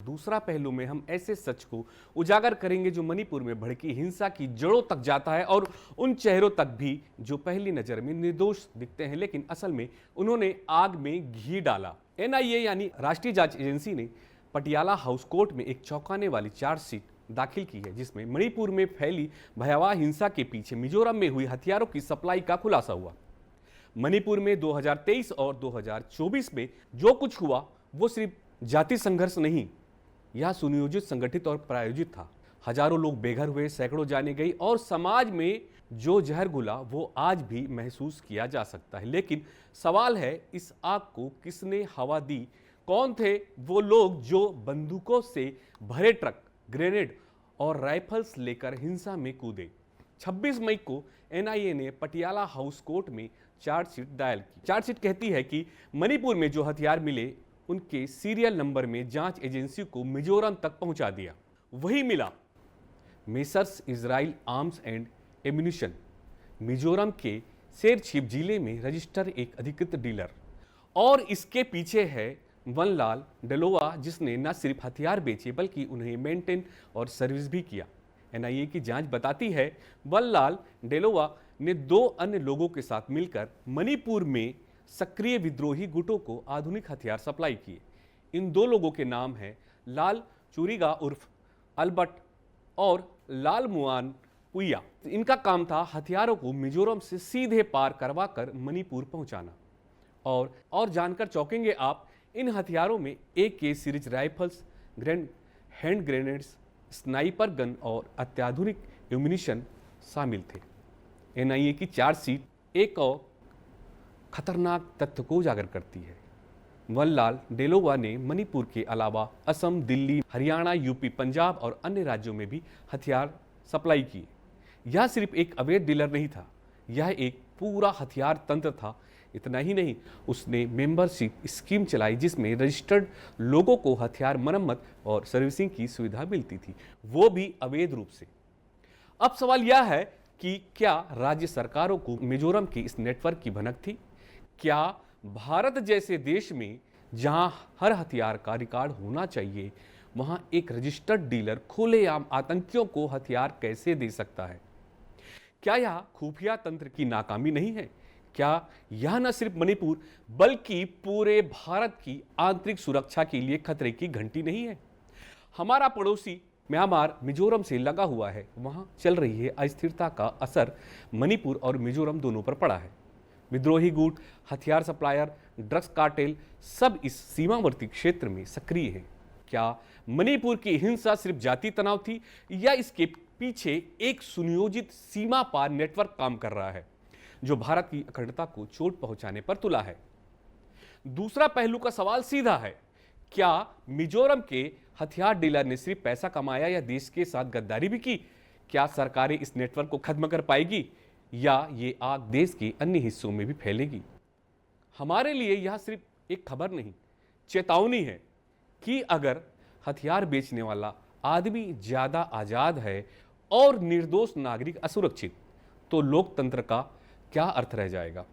दूसरा पहलू में हम ऐसे सच को उजागर करेंगे जो मणिपुर में भड़की हिंसा की जड़ों तक जाता है और उन चेहरों तक भी जो पहली नजर में निर्दोष दिखते हैं लेकिन असल में उन्होंने आग में घी डाला। एनआईए यानी राष्ट्रीय जांच एजेंसी ने पटियाला हाउस कोर्ट में एक चौंकाने वाली चार्जशीट दाखिल की है जिसमें मणिपुर में फैली भयावह हिंसा के पीछे मिजोरम में हुई हथियारों की सप्लाई का खुलासा हुआ। मणिपुर में 2023 और 2024 में जो कुछ हुआ वो सिर्फ जाति संघर्ष नहीं, यह सुनियोजित, संगठित और प्रायोजित था। हजारों लोग बेघर हुए, सैकड़ों जाने गई और समाज में जो जहर घुला वो आज भी महसूस किया जा सकता है। लेकिन सवाल है, इस आग को किसने हवा दी? कौन थे वो लोग जो बंदूकों से भरे ट्रक, ग्रेनेड और राइफल्स लेकर हिंसा में कूदे? 26 मई को एनआईए ने पटियाला हाउस कोर्ट में चार्जशीट दायर की। चार्जशीट कहती है कि मणिपुर में जो हथियार मिले उनके सीरियल नंबर में जांच एजेंसी को मिजोरम तक पहुंचा दिया। वही मिला messrs Israel arms and ammunition, Mizoram के शेरछिप जिले में रजिस्टर एक अधिकृत डीलर। और इसके पीछे है वनलाल डेलोवा, जिसने न सिर्फ हथियार बेचे बल्कि उन्हें मेंटेन और सर्विस भी किया। एनआईए की जांच बताती है वनलाल डेलोवा ने 2 अन्य लोगों के साथ मिलकर मणिपुर में सक्रिय विद्रोही गुटों को आधुनिक हथियार सप्लाई किए। इन 2 लोगों के नाम हैं लाल चूरिगा उर्फ अल्बर्ट और लाल मुआन पुया। इनका काम था हथियारों को मिजोरम से सीधे पार करवाकर मणिपुर पहुंचाना। और जानकर चौंकेंगे आप, इन हथियारों में AK series rifles, hand grenades, sniper gun और अत्याधुनिक एम्यूनिशन शामिल थे। एनआईए की चार्जशीट एक और खतरनाक तथ्य को उजागर करती है। वनलाल डेलोवा ने मणिपुर के अलावा असम, दिल्ली, हरियाणा, यूपी, पंजाब और अन्य राज्यों में भी हथियार सप्लाई किए। यह सिर्फ एक अवैध डीलर नहीं था, यह एक पूरा हथियार तंत्र था। इतना ही नहीं, उसने मेंबरशिप स्कीम चलाई जिसमें रजिस्टर्ड लोगों को हथियार मरम्मत और सर्विसिंग की सुविधा मिलती थी, वो भी अवैध रूप से। अब सवाल यह है कि क्या राज्य सरकारों को मिजोरम के इस नेटवर्क की भनक थी? क्या भारत जैसे देश में जहां हर हथियार का रिकॉर्ड होना चाहिए, वहां एक रजिस्टर्ड डीलर खुलेआम आतंकियों को हथियार कैसे दे सकता है? क्या यह खुफिया तंत्र की नाकामी नहीं है? क्या यह न सिर्फ मणिपुर बल्कि पूरे भारत की आंतरिक सुरक्षा के लिए खतरे की घंटी नहीं है? हमारा पड़ोसी म्यांमार मिजोरम से लगा हुआ है, वहां चल रही है अस्थिरता का असर मणिपुर और मिजोरम दोनों पर पड़ा है। विद्रोही गुट, हथियार सप्लायर, ड्रग्स कार्टेल सब इस सीमावर्ती क्षेत्र में सक्रिय हैं। क्या मणिपुर की हिंसा सिर्फ जाति तनाव थी या इसके पीछे एक सुनियोजित सीमा पार नेटवर्क काम कर रहा है जो भारत की अखंडता को चोट पहुंचाने पर तुला है? दूसरा पहलू का सवाल सीधा है, क्या मिजोरम के हथियार डीलर ने सिर्फ पैसा कमाया या देश के साथ गद्दारी भी की? क्या सरकारें इस नेटवर्क को खत्म कर पाएगी या ये आग देश के अन्य हिस्सों में भी फैलेगी? हमारे लिए यह सिर्फ एक खबर नहीं, चेतावनी है कि अगर हथियार बेचने वाला आदमी ज्यादा आजाद है और निर्दोष नागरिक असुरक्षित, तो लोकतंत्र का क्या अर्थ रह जाएगा?